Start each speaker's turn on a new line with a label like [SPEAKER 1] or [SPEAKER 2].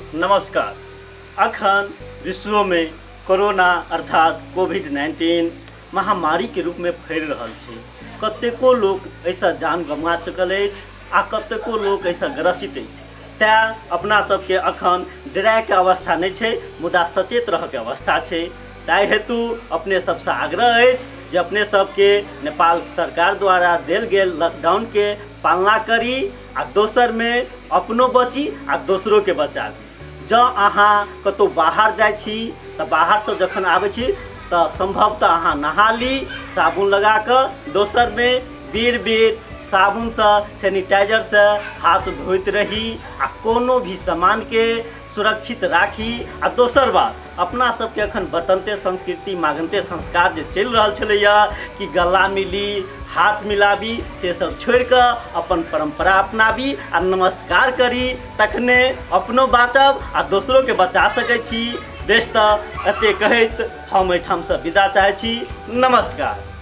[SPEAKER 1] नमस्कार। अखन विश्व में कोरोना अर्थात कोविड-19 महामारी के रूप में फैल रहा है। कतेको लोग ऐसा जान गंवा चुकल है आ कतेको लोग ऐसा ग्रसित है। त्या अपना सबके अखन डराय के अवस्था नहीं है, मुदा सचेत रह के अवस्था है। ताहि हेतु अपने सबसे आग्रह है जे अपने सबके नेपाल सरकार द्वारा देल गेल लॉकडाउन के पालना करी आ दोसर में अपनो बची आ दोसरों के बचाबी। जँ अहाँ कतौ बाहर जाइ छी तऽ बाहर से जखन आबै छी तऽ संभवतः अहाँ नहा ली साबुन लगा कऽ, दोसर में बेर बेर साबुन से सैनिटाइजर से हाथ धोइत रही आ कोनो भी सामान के सुरक्षित राखी। आ दोसर बात अपना सबके अखन बटनते संस्कृति मागनते संस्कार जे चल रहा छलैया कि गला मिली हाथ मिलाबी से सब छोड़ कर अपन परंपरा अपनाबी आ नमस्कार करी, तखने अपनो बाँचब आ दोसरों के बचा सकै छी। बेस तऽ एते कहैत हम एहिठाम से विदा चाहै छी। नमस्कार।